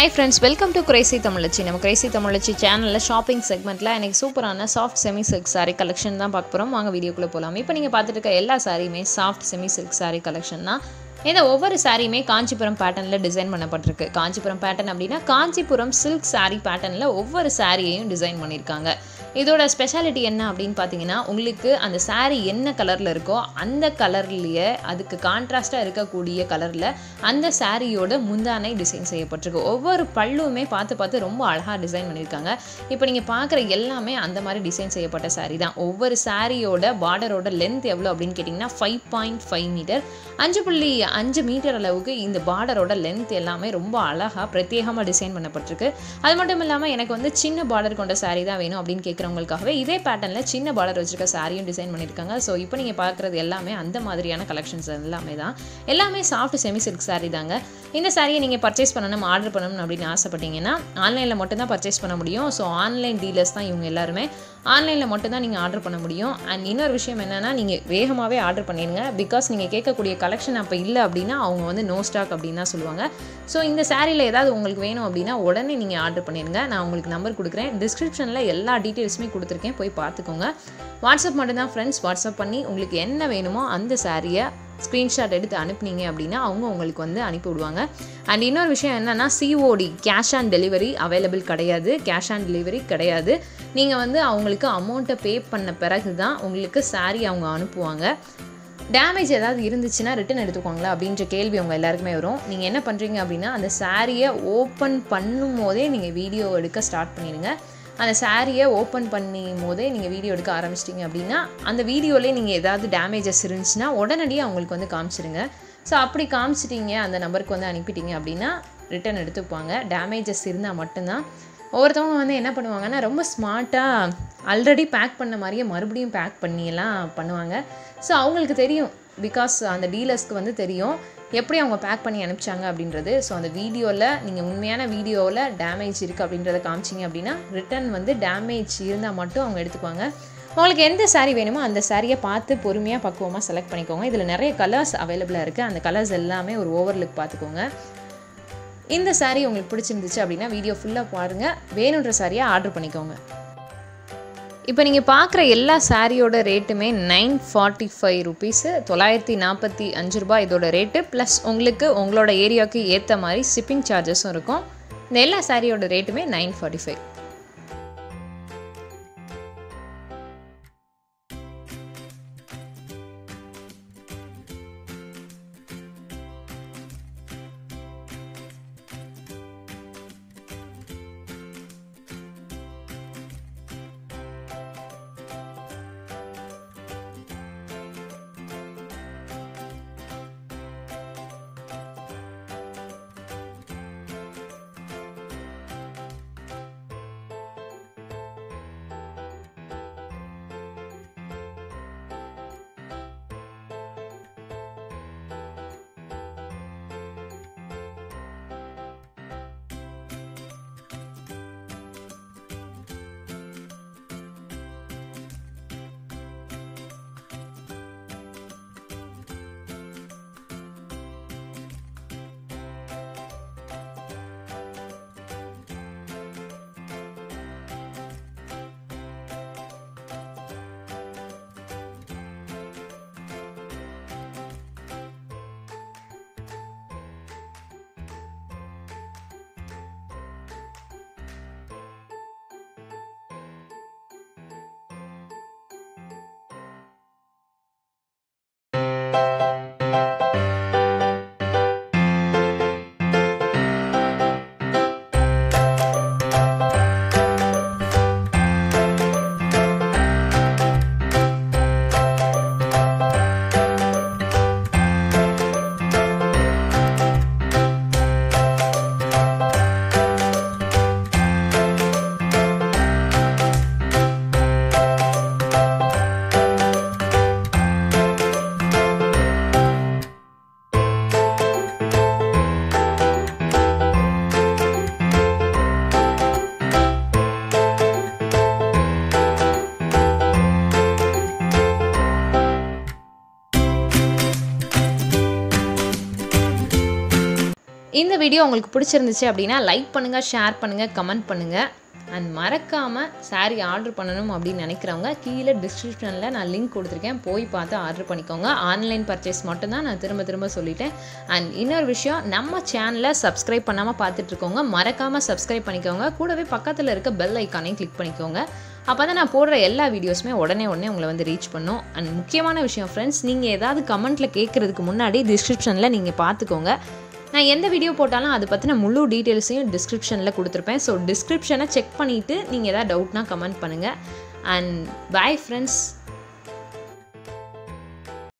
Hi friends, welcome to Crazy Tamulachi. நம்ம Crazy Tamulachi சேனல்ல shopping செக்மெண்ட்ல எனக்கு சூப்பரான soft semi silk saree collection தான் பார்க்க போறோம். வாங்க வீடியோக்குள்ள போலாம். இப்போ நீங்க பார்த்துட்டு இருக்க எல்லா சாரியுமே soft semi silk saree collection தான். இந்த ஒவ்வொரு சாரியுமே காஞ்சிபுரம் பேட்டர்ன்ல டிசைன் பண்ணப்பட்டிருக்கு. காஞ்சிபுரம் பேட்டர்ன் அப்படினா காஞ்சிபுரம் சில்க் saree பேட்டர்ன்ல ஒவ்வொரு சாரியையும் டிசைன் பண்ணிருக்காங்க. இதோட ஸ்பெஷாலிட்டி என்ன அப்படினு பாத்தீங்கன்னா உங்களுக்கு அந்த saree என்ன கலர்ல இருக்கோ அந்த கலர்லயே அதுக்கு கான்ட்ராஸ்டா இருக்கக்கூடிய கலர்ல அந்த சாரியோட முந்தானை டிசைன் செய்யப்பட்டிருக்கு. ஒவ்வொரு பல்லுமே பார்த்து ரொம்ப அழகா டிசைன் பண்ணிருக்காங்க. இப்போ நீங்க பார்க்குற எல்லாமே அந்த மாதிரி டிசைன் செய்யப்பட்ட saree தான். ஒவ்வொரு சாரியோட பார்டரோட லெந்த் எவ்வளவு அப்படினு கேட்டிங்கன்னா 5.5 மீட்டர் 5.5 மீட்டர் அளவுக்கு இந்த பார்டரோட லெந்த் எல்லாமே ரொம்ப அழகா பிரத்யேகமா டிசைன் பண்ணப்பட்டிருக்கு. அது மட்டும் இல்லாம எனக்கு வந்து சின்ன பார்டர் கொண்ட saree தான் வேணும் அப்படினு கேக்குறவங்களுக்காகவே இதே பேட்டர்ன்ல சின்ன பார்டர் வச்சிருக்க சாரியும் டிசைன் பண்ணிருக்காங்க. சோ இப்போ நீங்க பார்க்குறது எல்லாமே அந்த மாதிரியான கலெக்ஷன்ஸ் எல்லாமே தான். எல்லாமே சாஃப்ட் செமி சில்க் saree தாங்க. இந்த சாரியை நீங்க பர்ச்சேஸ் பண்ணனும் ஆர்டர் பண்ணனும் அப்படினு ஆசைப்பட்டீங்கன்னா ஆன்லைன்ல மட்டும் தான் பர்ச்சேஸ் பண்ண முடியும். சோ ஆன்லைன் டீலர்ஸ் தான் இவங்க எல்லாரும். ஆன்லைன்ல மட்டும் தான் நீங்க ஆர்டர் பண்ண முடியும். அண்ட் இன்னொரு விஷயம் என்னன்னா நீங்க வேகமாவே ஆர்டர் பண்ணிடுங்க. பிகாஸ் நீங்க கேட்கக்கூடிய கலெக்ஷன் அப்ப இல்ல அப்படினா அவங்க வந்து நோ ஸ்டாக் அப்படினு தான் சொல்லுவாங்க. சோ இந்த சாரில ஏதாவது உங்களுக்கு வேணும் அப்படினா உடனே நீங்க ஆர்டர் பண்ணிடுங்க. நான் உங்களுக்கு நம்பர் கொடுக்கிறேன். டிஸ்கிரிப்ஷன்ல எல்லா டீடைல்ஸுமே கொடுத்திருக்கேன். போய் பார்த்துக்கோங்க. வாட்ஸ்அப் மட்டும் தான் ஃப்ரெண்ட்ஸ். வாட்ஸ்அப் பண்ணி உங்களுக்கு என்ன வேணுமோ அந்த சாரியை ஸ்க்ரீன்ஷாட் எடுத்து அனுப்புனீங்க அப்படின்னா அவங்க உங்களுக்கு வந்து அனுப்பி விடுவாங்க. அண்ட் இன்னொரு விஷயம் என்னன்னா COD cash on delivery available கிடையாது. கேஷ் ஆன் டெலிவரி கிடையாது. நீங்கள் வந்து அவங்களுக்கு அமௌண்ட்டை பே பண்ண பிறகு தான் உங்களுக்கு சாரி அவங்க அனுப்புவாங்க. டேமேஜ் ஏதாவது இருந்துச்சுன்னா ரிட்டன் எடுத்துக்கோங்களா அப்படின்ற கேள்வி உங்கள் எல்லாருக்குமே வரும். நீங்கள் என்ன பண்ணுறீங்க அப்படின்னா அந்த சாரியை ஓப்பன் பண்ணும் போதே நீங்கள் வீடியோ எடுக்க ஸ்டார்ட் பண்ணிடுங்க. அந்த சாரியை ஓப்பன் பண்ணும் போதே நீங்கள் வீடியோ எடுக்க ஆரம்பிச்சிட்டிங்க அப்படின்னா அந்த வீடியோலேயே நீங்கள் ஏதாவது டேமேஜஸ் இருந்துச்சுன்னா உடனடியாக அவங்களுக்கு வந்து காமிச்சிருங்க. ஸோ அப்படி காமிச்சிட்டிங்க அந்த நம்பருக்கு வந்து அனுப்பிட்டீங்க அப்படின்னா ரிட்டன் எடுத்துப்பாங்க. டேமேஜஸ் இருந்தால் மட்டும்தான். ஒவ்வொருத்தவங்க வந்து என்ன பண்ணுவாங்கன்னா ரொம்ப ஸ்மார்ட்டாக ஆல்ரெடி பேக் பண்ண மாதிரியே மறுபடியும் பேக் பண்ணியெல்லாம் பண்ணுவாங்க. ஸோ அவங்களுக்கு தெரியும். பிகாஸ் அந்த டீலர்ஸ்க்கு வந்து தெரியும் எப்படி அவங்க பேக் பண்ணி அனுப்பிச்சாங்க அப்படின்றது. ஸோ அந்த வீடியோவில் நீங்கள் உண்மையான வீடியோவில் டேமேஜ் இருக்குது அப்படின்றத காமிச்சிங்க அப்படின்னா ரிட்டன் வந்து டேமேஜ் இருந்தால் மட்டும் அவங்க எடுத்துக்குவாங்க. உங்களுக்கு எந்த சாரீ வேணுமோ அந்த சாரியை பார்த்து பொறுமையாக பக்குவமாக செலக்ட் பண்ணிக்கோங்க. இதில் நிறைய கலர்ஸ் அவைலபிளாக இருக்குது. அந்த கலர்ஸ் எல்லாமே ஒரு ஓவர்லுக் பார்த்துக்கோங்க. இந்த சாரீ உங்களுக்கு பிடிச்சிருந்துச்சு அப்படின்னா வீடியோ ஃபுல்லாக பாருங்கள். வேணுன்ற சாரியை ஆர்டர் பண்ணிக்கோங்க. இப்போ நீங்கள் பார்க்குற எல்லா சாரியோட ரேட்டுமே 945 ருபீஸு 945 ரூபாய் இதோட ரேட்டு. ப்ளஸ் உங்களுக்கு உங்களோட ஏரியாவுக்கு ஏற்ற மாதிரி ஷிப்பிங் சார்ஜஸும் இருக்கும். இந்த எல்லா சாரியோட ரேட்டுமே 945. இந்த வீடியோ உங்களுக்கு பிடிச்சிருந்துச்சு அப்படின்னா லைக் பண்ணுங்கள், ஷேர் பண்ணுங்கள், கமெண்ட் பண்ணுங்கள். அண்ட் மறக்காமல் சாரீ ஆர்டர் பண்ணணும் அப்படின்னு நினைக்கிறவங்க கீழே டிஸ்கிரிப்ஷனில் நான் லிங்க் கொடுத்துருக்கேன், போய் பார்த்து ஆர்டர் பண்ணிக்கோங்க. ஆன்லைன் பர்ச்சேஸ் மட்டும்தான், நான் திரும்ப சொல்லிட்டேன். அண்ட் இன்னொரு விஷயம், நம்ம சேனலை சப்ஸ்கிரைப் பண்ணாமல் பார்த்துட்ருக்கோங்க, மறக்காமல் சப்ஸ்கிரைப் பண்ணிக்கோங்க. கூடவே பக்கத்தில் இருக்க பெல் ஐக்கானையும் கிளிக் பண்ணிக்கோங்க. அப்போ தான் நான் போடுற எல்லா வீடியோஸுமே உடனே உங்களை வந்து ரீச் பண்ணும். அண்ட் முக்கியமான விஷயம் ஃப்ரெண்ட்ஸ், நீங்கள் ஏதாவது கமெண்ட்டில் கேட்குறதுக்கு முன்னாடி டிஸ்கிரிப்ஷனில் நீங்கள் பார்த்துக்கோங்க. நான் எந்த வீடியோ போட்டாலும் அதை பற்றின முழு டீட்டெயில்ஸையும் டிஸ்கிரிப்ஷனில் கொடுத்துருப்பேன். ஸோ டிஸ்கிரிப்ஷனை செக் பண்ணிவிட்டு நீங்கள் எதாவது டவுட்னா கமெண்ட் பண்ணுங்கள். And bye friends.